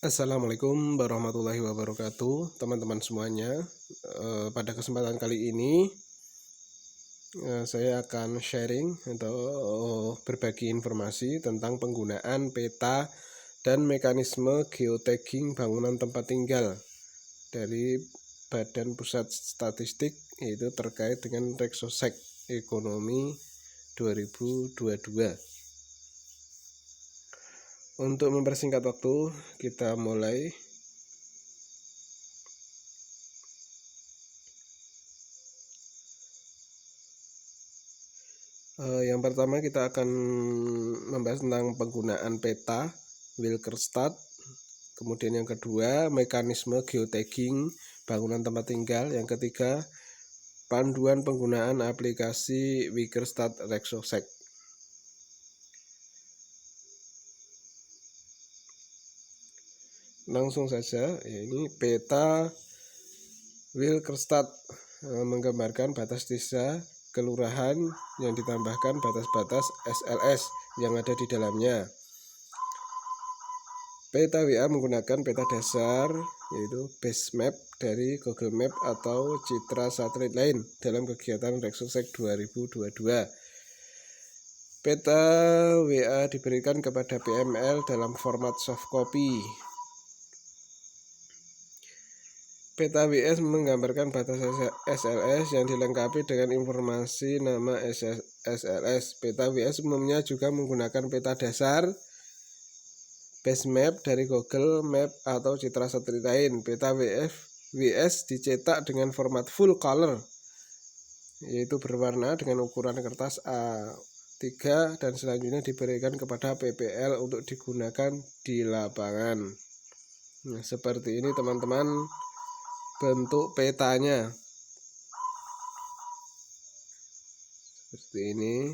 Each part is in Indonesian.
Assalamualaikum warahmatullahi wabarakatuh, teman-teman semuanya. Pada kesempatan kali ini saya akan sharing atau berbagi informasi tentang penggunaan peta dan mekanisme geotagging bangunan tempat tinggal dari Badan Pusat Statistik, yaitu terkait dengan Reksosek Ekonomi 2022. Untuk mempersingkat waktu, kita mulai. Yang pertama kita akan membahas tentang penggunaan peta Wilkerstad. Kemudian yang kedua, mekanisme geotagging bangunan tempat tinggal. Yang ketiga, panduan penggunaan aplikasi Wilkerstad Reksosek. Langsung saja, ini peta Wilkerstad menggambarkan batas desa kelurahan yang ditambahkan batas-batas SLS yang ada di dalamnya. Peta WA menggunakan peta dasar yaitu base map dari Google Map atau citra satelit lain dalam kegiatan Reksosek 2022. Peta WA diberikan kepada PML dalam format soft copy. Peta WS menggambarkan batas SLS yang dilengkapi dengan informasi nama SLS. Peta WS umumnya juga menggunakan peta dasar base map dari Google Map atau citra satelit lain. Peta WS dicetak dengan format full color, yaitu berwarna dengan ukuran kertas A3 dan selanjutnya diberikan kepada PPL untuk digunakan di lapangan. Nah, seperti ini teman-teman bentuk petanya. Seperti ini.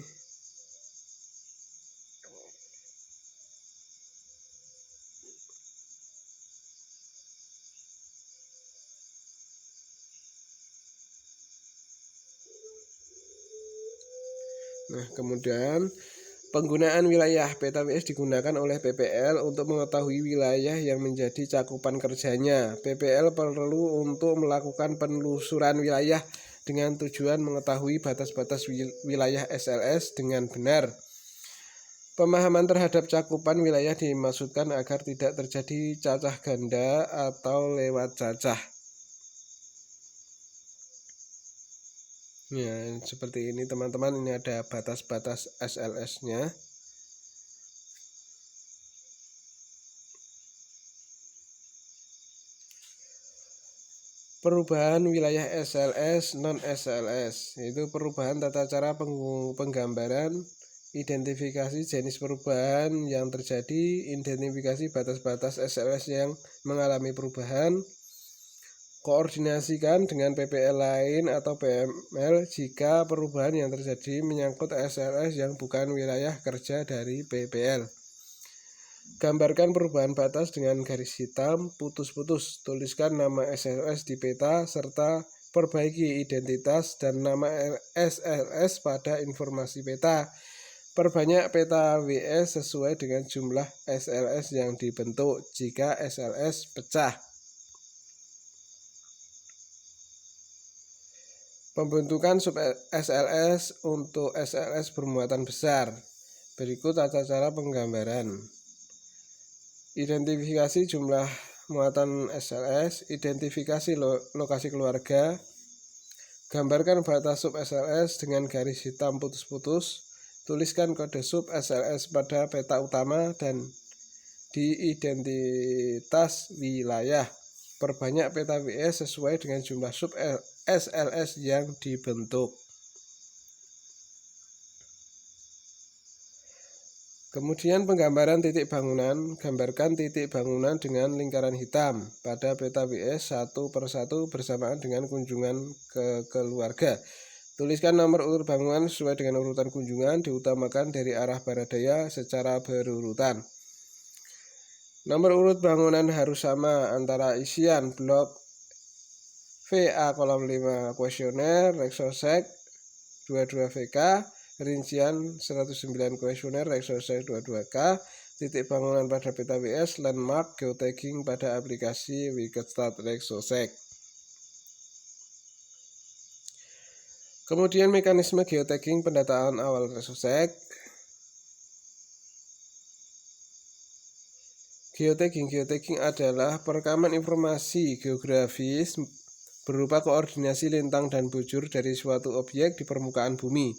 Nah, kemudian penggunaan wilayah peta WS digunakan oleh PPL untuk mengetahui wilayah yang menjadi cakupan kerjanya. PPL perlu untuk melakukan penelusuran wilayah dengan tujuan mengetahui batas-batas wilayah SLS dengan benar. Pemahaman terhadap cakupan wilayah dimaksudkan agar tidak terjadi cacah ganda atau lewat cacah. Ya, seperti ini teman-teman, ini ada batas-batas SLS-nya. Perubahan wilayah SLS non-SLS, yaitu perubahan tata cara penggambaran, identifikasi jenis perubahan yang terjadi, identifikasi batas-batas SLS yang mengalami perubahan, koordinasikan dengan PPL lain atau PML jika perubahan yang terjadi menyangkut SLS yang bukan wilayah kerja dari PPL. Gambarkan perubahan batas dengan garis hitam putus-putus. Tuliskan nama SLS di peta serta perbaiki identitas dan nama SLS pada informasi peta. Perbanyak peta WS sesuai dengan jumlah SLS yang dibentuk jika SLS pecah. Pembentukan sub SLS untuk SLS bermuatan besar. Berikut tata cara penggambaran. Identifikasi jumlah muatan SLS, identifikasi lokasi keluarga, gambarkan batas sub SLS dengan garis hitam putus-putus, tuliskan kode sub SLS pada peta utama dan di identitas wilayah. Perbanyak peta WS sesuai dengan jumlah sub SLS yang dibentuk. Kemudian penggambaran titik bangunan. Gambarkan titik bangunan dengan lingkaran hitam pada peta WS satu per satu bersamaan dengan kunjungan ke keluarga. Tuliskan nomor urut bangunan sesuai dengan urutan kunjungan, diutamakan dari arah barat daya secara berurutan. Nomor urut bangunan harus sama antara isian blok VA kolom 5 kuesioner Reksosek 22 VK, rincian 109 kuesioner Reksosek 22K, titik bangunan pada peta WS, landmark, geotagging pada aplikasi Wikistat Rexosec. Kemudian mekanisme geotagging pendataan awal Rexosec. Geotagging adalah perekaman informasi geografis berupa koordinasi lintang dan bujur dari suatu objek di permukaan bumi,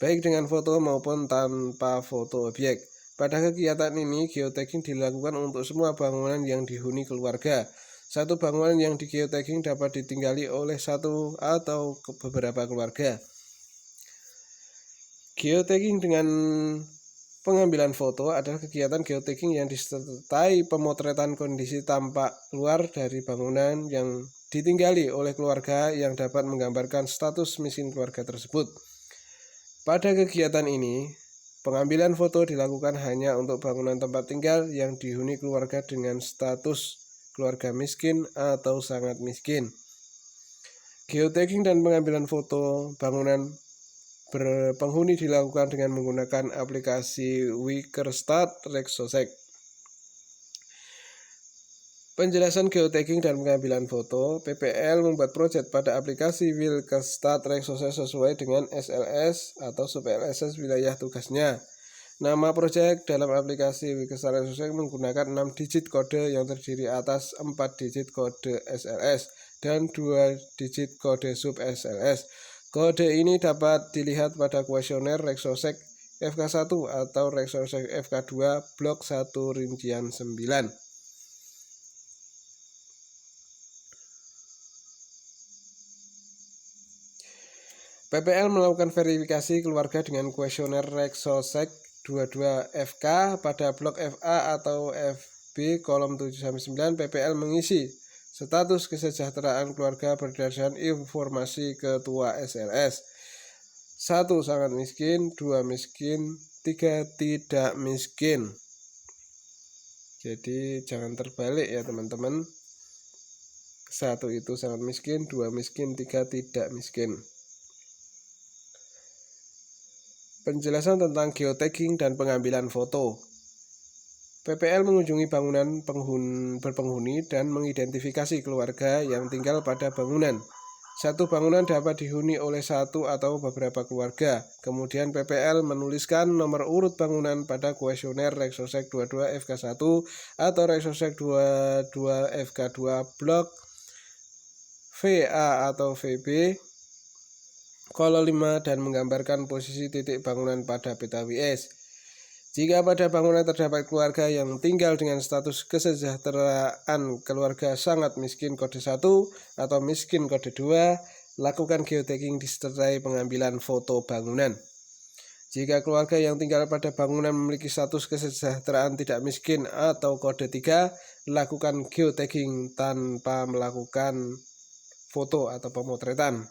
baik dengan foto maupun tanpa foto objek. Pada kegiatan ini, geotagging dilakukan untuk semua bangunan yang dihuni keluarga. Satu bangunan yang di geotagging dapat ditinggali oleh satu atau beberapa keluarga. Geotagging dengan pengambilan foto adalah kegiatan geotagging yang disertai pemotretan kondisi tampak luar dari bangunan yang ditinggali oleh keluarga yang dapat menggambarkan status miskin keluarga tersebut. Pada kegiatan ini, pengambilan foto dilakukan hanya untuk bangunan tempat tinggal yang dihuni keluarga dengan status keluarga miskin atau sangat miskin. Geotagging dan pengambilan foto bangunan berpenghuni dilakukan dengan menggunakan aplikasi Wikistat Rexosec. Penjelasan geotagging dan pengambilan foto. PPL membuat proyek pada aplikasi Wikistat Rexosec sesuai dengan SLS atau sub-LSS wilayah tugasnya. Nama proyek dalam aplikasi Wikistat Rexosec menggunakan 6 digit kode yang terdiri atas 4 digit kode SLS dan 2 digit kode sub-SLS. Kode ini dapat dilihat pada kuesioner Rexosec FK1 atau Rexosec FK2 blok 1 rincian 9. PPL melakukan verifikasi keluarga dengan kuesioner Rexosec 22 FK pada blok FA atau FB kolom 7-9. PPL mengisi status kesejahteraan keluarga berdasarkan informasi ketua SLS. 1. Sangat miskin, 2. Miskin, 3. Tidak miskin. Jadi jangan terbalik ya teman-teman. 1 itu sangat miskin, 2 miskin, 3 tidak miskin. Penjelasan tentang geotagging dan pengambilan foto. PPL mengunjungi bangunan berpenghuni dan mengidentifikasi keluarga yang tinggal pada bangunan. Satu bangunan dapat dihuni oleh satu atau beberapa keluarga. Kemudian PPL menuliskan nomor urut bangunan pada kuesioner Rexosec 22 FK1 atau Rexosec 22 FK2 blok VA atau VB kolom 5 dan menggambarkan posisi titik bangunan pada peta WS. Jika pada bangunan terdapat keluarga yang tinggal dengan status kesejahteraan keluarga sangat miskin kode 1 atau miskin kode 2, lakukan geotagging disertai pengambilan foto bangunan. Jika keluarga yang tinggal pada bangunan memiliki status kesejahteraan tidak miskin atau kode 3, lakukan geotagging tanpa melakukan foto atau pemotretan.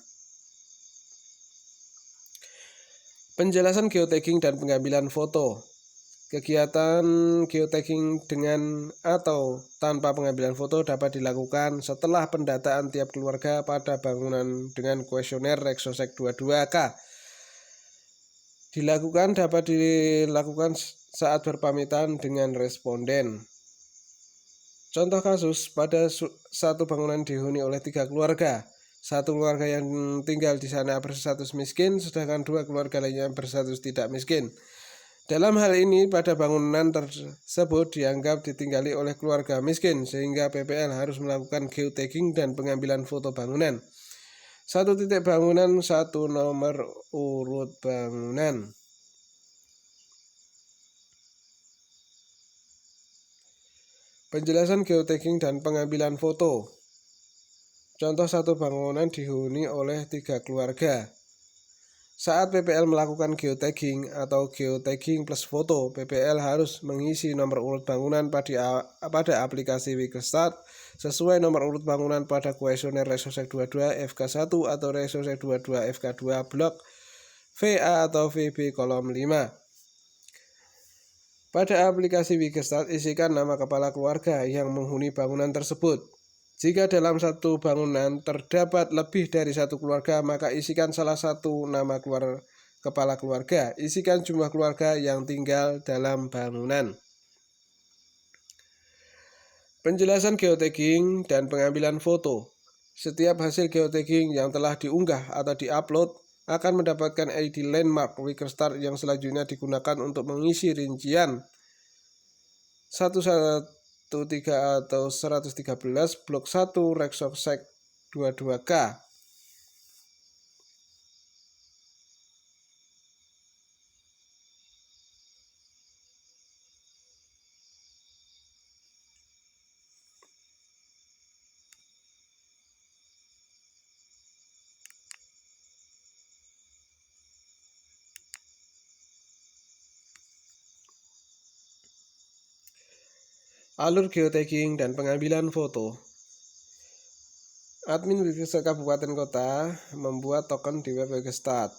Penjelasan geotagging dan pengambilan foto. Kegiatan geotagging dengan atau tanpa pengambilan foto dapat dilakukan setelah pendataan tiap keluarga pada bangunan dengan kuesioner Rexosec 22K. Dapat dilakukan saat berpamitan dengan responden. Contoh kasus, pada satu bangunan dihuni oleh 3 keluarga. Satu keluarga yang tinggal di sana berstatus miskin, sedangkan 2 keluarga lainnya berstatus tidak miskin. Dalam hal ini, pada bangunan tersebut dianggap ditinggali oleh keluarga miskin, sehingga PPL harus melakukan geotagging dan pengambilan foto bangunan. 1 titik bangunan, 1 nomor urut bangunan. Penjelasan geotagging dan pengambilan foto. Contoh, satu bangunan dihuni oleh 3 keluarga. Saat PPL melakukan geotagging atau geotagging plus foto, PPL harus mengisi nomor urut bangunan pada aplikasi Wikistat sesuai nomor urut bangunan pada kuesioner Rexosec 22 FK1 atau Rexosec 22 FK2 blok VA atau VB kolom 5. Pada aplikasi Wikistat, isikan nama kepala keluarga yang menghuni bangunan tersebut. Jika dalam satu bangunan terdapat lebih dari 1 keluarga, maka isikan salah satu nama kepala keluarga. Isikan jumlah keluarga yang tinggal dalam bangunan. Penjelasan geotagging dan pengambilan foto. Setiap hasil geotagging yang telah diunggah atau diupload akan mendapatkan ID landmark WikerStart yang selanjutnya digunakan untuk mengisi rincian 113 atau 113 blok 1 Rexosec 22K. Alur geotagging dan pengambilan foto. Admin WikerStart Kabupaten Kota membuat token di web WikerStart.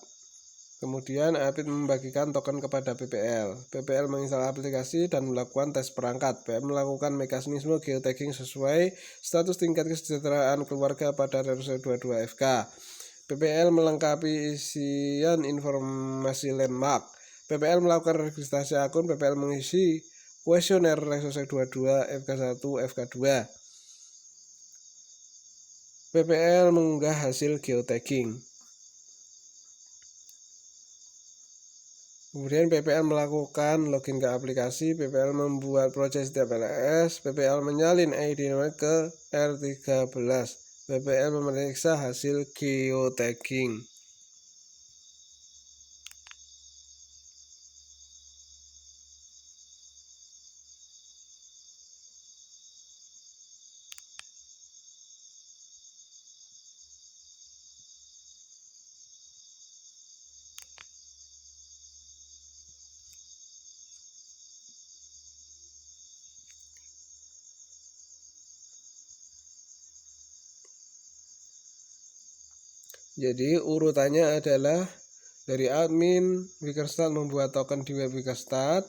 Kemudian admin membagikan token kepada PPL. PPL menginstal aplikasi dan melakukan tes perangkat. PM melakukan mekanisme geotagging sesuai status tingkat kesejahteraan keluarga pada Rexosec 22FK. PPL melengkapi isian informasi landmark. PPL melakukan registrasi akun. PPL mengisi kuesioner Rexosec 22 FK1 FK2. PPL mengunggah hasil geotagging. Kemudian PPL melakukan login ke aplikasi. PPL membuat proses setiap LS. PPL menyalin ID ke R13. PPL memeriksa hasil geotagging. Jadi urutannya adalah dari admin WikerStart membuat token di web WikerStart,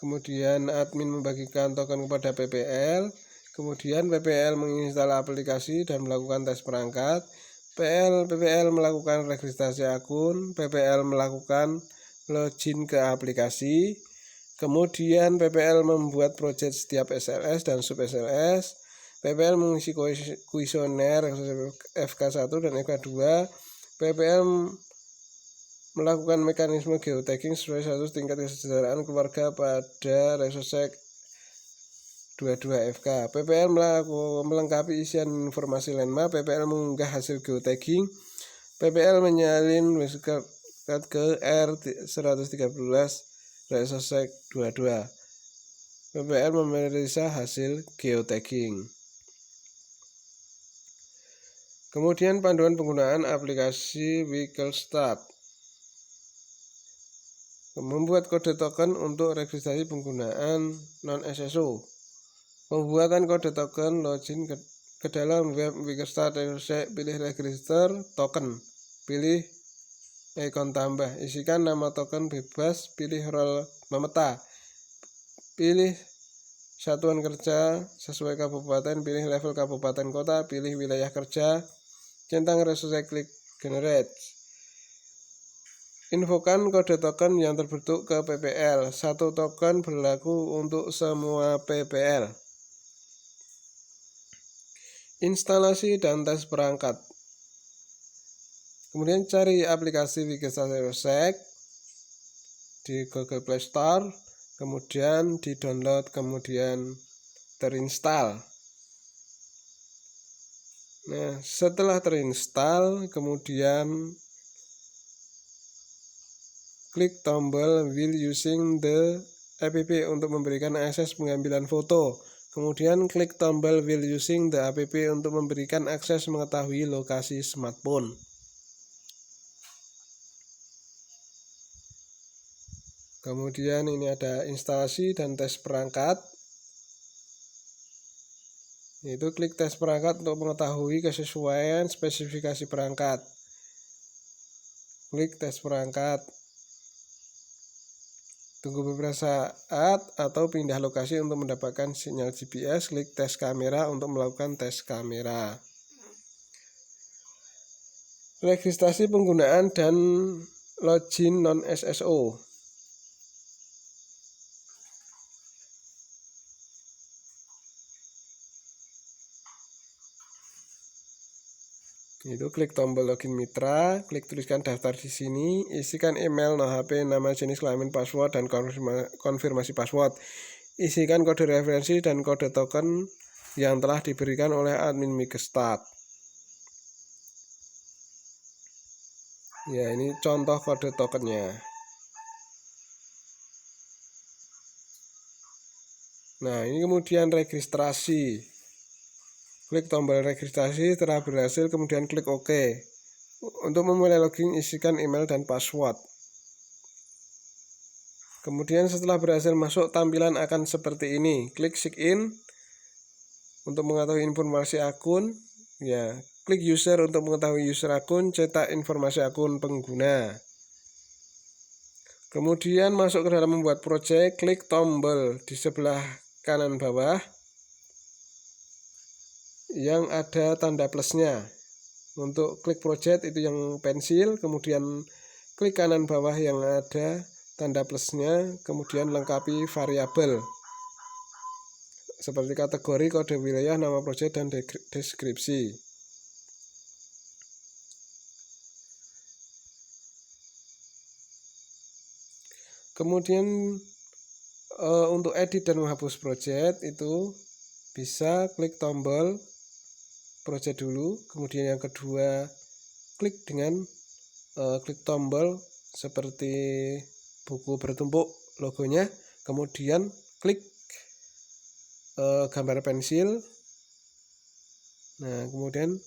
kemudian admin membagikan token kepada PPL, kemudian PPL menginstal aplikasi dan melakukan tes perangkat, PPL melakukan registrasi akun, PPL melakukan login ke aplikasi, kemudian PPL membuat project setiap SLS dan sub SLS, PPL mengisi kuesioner FK1 dan FK2, PPL melakukan mekanisme geotagging sesuai status tingkat kesejahteraan keluarga pada Rexosec 22FK. PPL melengkapi isian informasi landmark. PPL mengunggah hasil geotagging. PPL menyalin WikerStart ke R113 Rexosec 22. PPL memeriksa hasil geotagging. Kemudian panduan penggunaan aplikasi WikerStart. Membuat kode token untuk registrasi penggunaan non-SSO. Pembuatan kode token login ke dalam web WikerStart. Pilih register token. Pilih ikon tambah. Isikan nama token bebas. Pilih role memeta. Pilih satuan kerja sesuai kabupaten. Pilih level kabupaten kota. Pilih wilayah kerja. Centang Rexosec, klik generate. Infokan kode token yang terbentuk ke PPL. Satu token berlaku untuk semua PPL. Instalasi dan tes perangkat. Kemudian cari aplikasi WikerStart Rexosec di Google Play Store, kemudian di-download, kemudian terinstall. Nah, setelah terinstall, kemudian klik tombol will using the app untuk memberikan akses pengambilan foto. Kemudian klik tombol will using the app untuk memberikan akses mengetahui lokasi smartphone. Kemudian ini ada instalasi dan tes perangkat. Itu klik tes perangkat untuk mengetahui kesesuaian spesifikasi perangkat. Klik tes perangkat. Tunggu beberapa saat atau pindah lokasi untuk mendapatkan sinyal GPS. Klik tes kamera untuk melakukan tes kamera. Registrasi penggunaan dan login non-SSO. Itu klik tombol login mitra, klik tuliskan daftar di sini, isikan email, nomor HP, nama, jenis kelamin, password, dan konfirmasi password. Isikan kode referensi dan kode token yang telah diberikan oleh admin Mikestart. Ya, ini contoh kode tokennya. Nah, ini kemudian registrasi. Klik tombol registrasi, setelah berhasil kemudian klik OK. Untuk memulai login, isikan email dan password. Kemudian setelah berhasil masuk, tampilan akan seperti ini. Klik sign in untuk mengetahui informasi akun. Ya, klik user untuk mengetahui user akun, cetak informasi akun pengguna. Kemudian masuk ke dalam membuat project, klik tombol di sebelah kanan bawah yang ada tanda plusnya. Untuk klik project itu yang pensil, kemudian klik kanan bawah yang ada tanda plusnya, kemudian lengkapi variabel seperti kategori, kode wilayah, nama project, dan deskripsi. Kemudian untuk edit dan menghapus project itu bisa klik tombol project dulu, kemudian yang kedua klik dengan klik tombol seperti buku bertumpuk logonya, kemudian klik gambar pensil. Nah, kemudian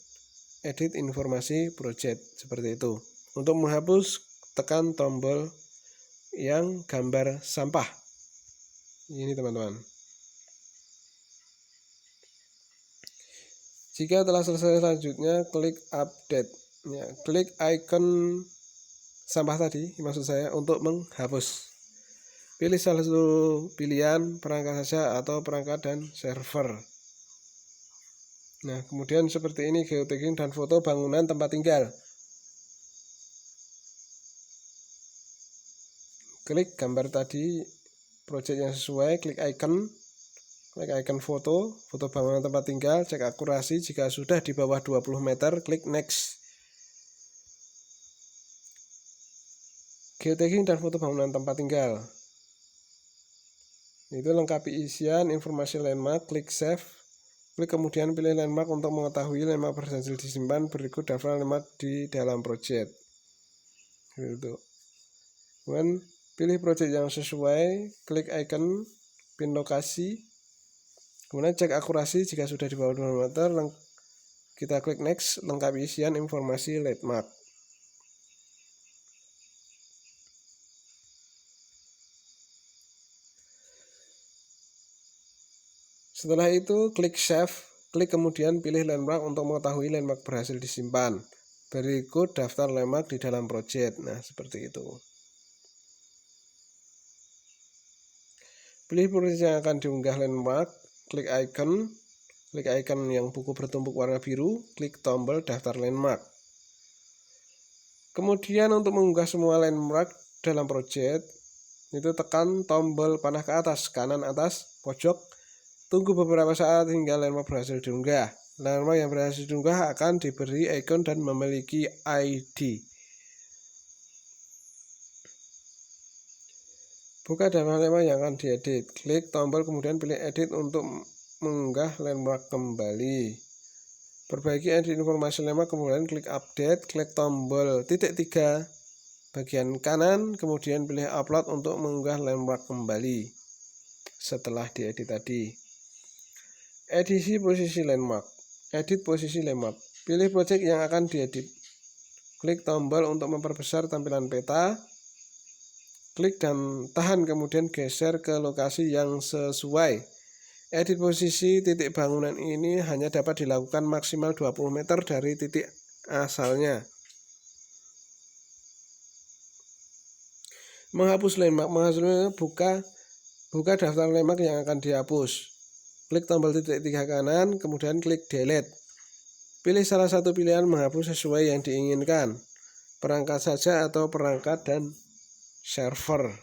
edit informasi project seperti itu. Untuk menghapus tekan tombol yang gambar sampah ini, teman-teman. Jika telah selesai, selanjutnya klik update. Ya, klik icon sampah tadi, maksud saya, untuk menghapus. Pilih salah satu pilihan, perangkat saja atau perangkat dan server. Nah, kemudian seperti ini geotagging dan foto bangunan tempat tinggal. Klik gambar tadi, project yang sesuai, klik icon foto bangunan tempat tinggal, cek akurasi. Jika sudah di bawah 20 meter, klik next. Geotagging dan foto bangunan tempat tinggal. Itu lengkapi isian informasi landmark, klik save. Klik kemudian pilih landmark untuk mengetahui landmark berhasil disimpan. Berikut daftar landmark di dalam project. Gitu. Kemudian pilih project yang sesuai, klik icon pin lokasi. Kemudian cek akurasi. Jika sudah di bawah 2 meter, kita klik next, lengkapi isian informasi landmark. Setelah itu klik save, klik kemudian pilih landmark untuk mengetahui landmark berhasil disimpan. Berikut daftar landmark di dalam project. Nah, seperti itu. Pilih project yang akan diunggah landmark, klik icon yang buku bertumpuk warna biru, klik tombol daftar landmark. Kemudian untuk mengunggah semua landmark dalam project, itu tekan tombol panah ke atas, kanan atas, pojok. Tunggu beberapa saat hingga landmark berhasil diunggah. Landmark yang berhasil diunggah akan diberi icon dan memiliki ID. Buka daftar landmark yang akan diedit. Klik tombol kemudian pilih edit untuk mengunggah landmark kembali. Perbaiki edit informasi landmark, kemudian klik update. Klik tombol titik 3 bagian kanan, kemudian pilih upload untuk mengunggah landmark kembali setelah diedit tadi. Edisi posisi landmark. Edit posisi landmark. Pilih project yang akan diedit. Klik tombol untuk memperbesar tampilan peta. Klik dan tahan, kemudian geser ke lokasi yang sesuai. Edit posisi titik bangunan ini hanya dapat dilakukan maksimal 20 meter dari titik asalnya. Menghapus landmark. Menghasilkan buka daftar landmark yang akan dihapus. Klik tombol titik 3 kanan, kemudian klik delete. Pilih salah satu pilihan menghapus sesuai yang diinginkan, perangkat saja atau perangkat dan server.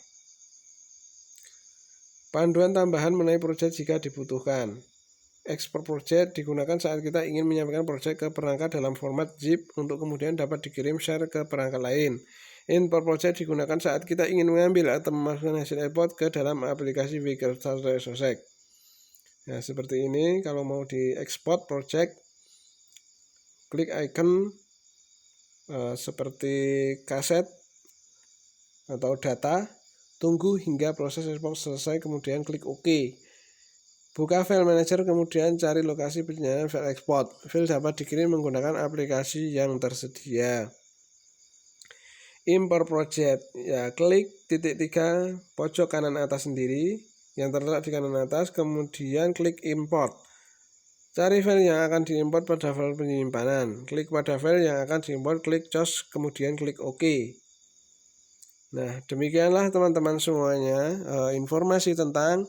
Panduan tambahan mengenai project jika dibutuhkan. export project digunakan saat kita ingin menyampaikan project ke perangkat dalam format zip untuk kemudian dapat dikirim share ke perangkat lain. Import project digunakan saat kita ingin mengambil atau memasukkan hasil export ke dalam aplikasi WeCraftStart Resource. Nah, seperti ini. Kalau mau diekspor project, klik icon seperti kaset atau data, tunggu hingga proses ekspor selesai, kemudian klik OK. Buka file manager, kemudian cari lokasi penyalinan file ekspor. File dapat dikirim menggunakan aplikasi yang tersedia. Import project, ya klik titik 3 pojok kanan atas sendiri yang terletak di kanan atas, kemudian klik import. Cari file yang akan diimport pada file penyimpanan. Klik pada file yang akan diimport, klik choose, kemudian klik OK. Nah, demikianlah teman-teman semuanya informasi tentang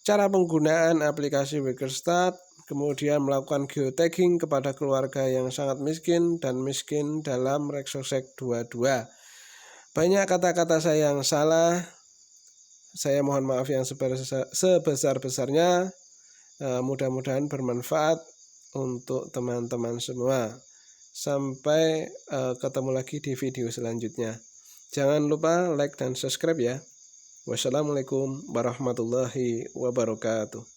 cara penggunaan aplikasi WeCraftStart, kemudian melakukan geotagging kepada keluarga yang sangat miskin dan miskin dalam Resource 22. Banyak kata-kata saya yang salah, saya mohon maaf yang sebesar-besarnya. Mudah-mudahan bermanfaat untuk teman-teman semua. Sampai ketemu lagi di video selanjutnya. Jangan lupa like dan subscribe ya. Wassalamualaikum warahmatullahi wabarakatuh.